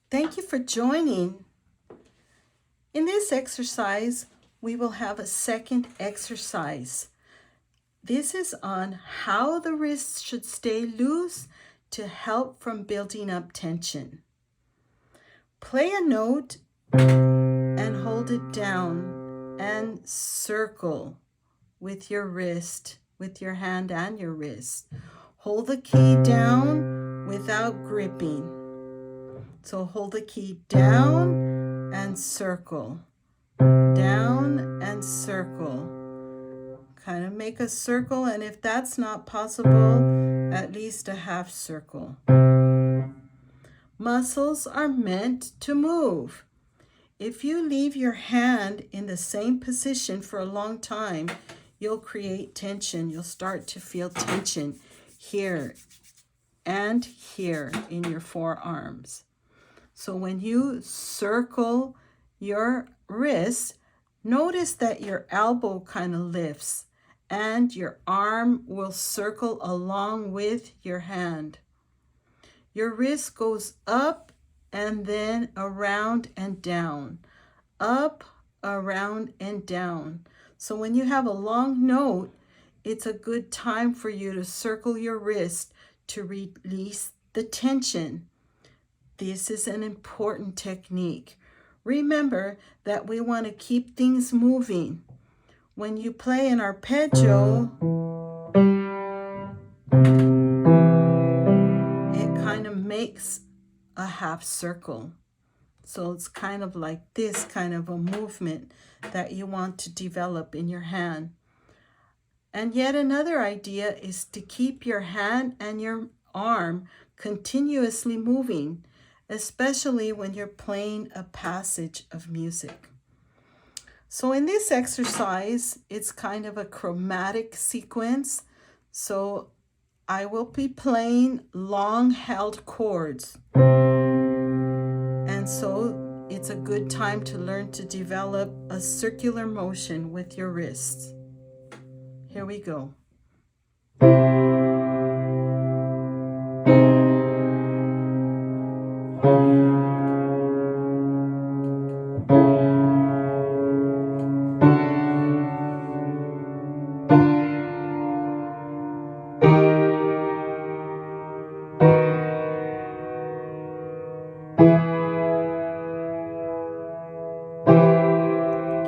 Thank you for joining. In this exercise, we will have a second exercise. This is on how the wrists should stay loose to help from building up tension. Play a note and hold it down and circle with your wrist, with your hand and your wrist. Hold the key down without gripping. So hold the key down and circle, down and circle. Kind of make a circle, and if that's not possible, at least a half circle. Muscles are meant to move. If you leave your hand in the same position for a long time, you'll create tension. You'll start to feel tension here and here in your forearms. So when you circle your wrist, notice that your elbow kind of lifts and your arm will circle along with your hand. Your wrist goes up and then around and down, up, around, and down. So when you have a long note, it's a good time for you to circle your wrist to release the tension. This is an important technique. Remember that we want to keep things moving. When you play an arpeggio, it kind of makes a half circle. So it's kind of like this kind of a movement that you want to develop in your hand. And yet another idea is to keep your hand and your arm continuously moving, especially when you're playing a passage of music. So in this exercise, it's kind of a chromatic sequence. So I will be playing long held chords. And so it's a good time to learn to develop a circular motion with your wrists. Here we go.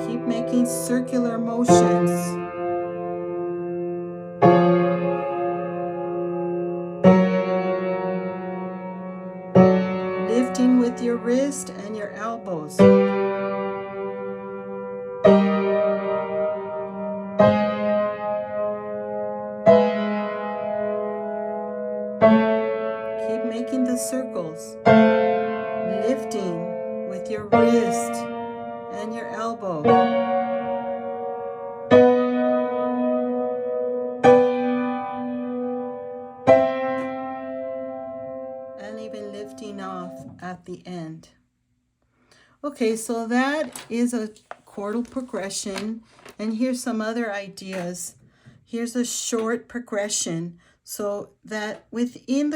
Keep making circular motions. Lifting with your wrist and your elbows. Keep making the circles. Lifting with your wrist and your elbow. And even lifting off at the end. Okay, so that is a chordal progression. And here's some other ideas. Here's a short progression so that within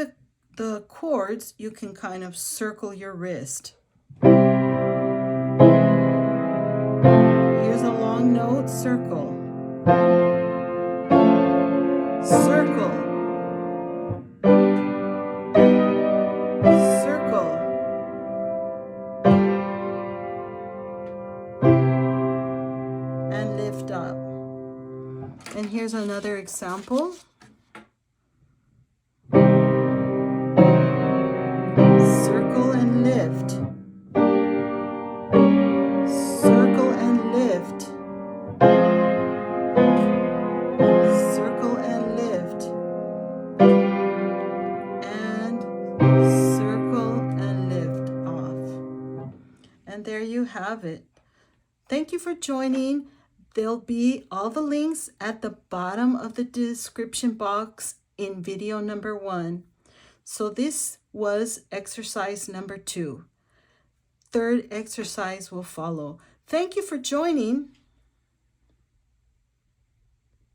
the chords, you can kind of circle your wrist. Here's a long note, circle. Circle. Circle. And lift up. And here's another example. Circle and lift. Circle and lift. Circle and lift. And circle and lift off. And there you have it. Thank you for joining. There'll be all the links at the bottom of the description box in video number 1. So this was exercise number 2. Third exercise will follow. Thank you for joining.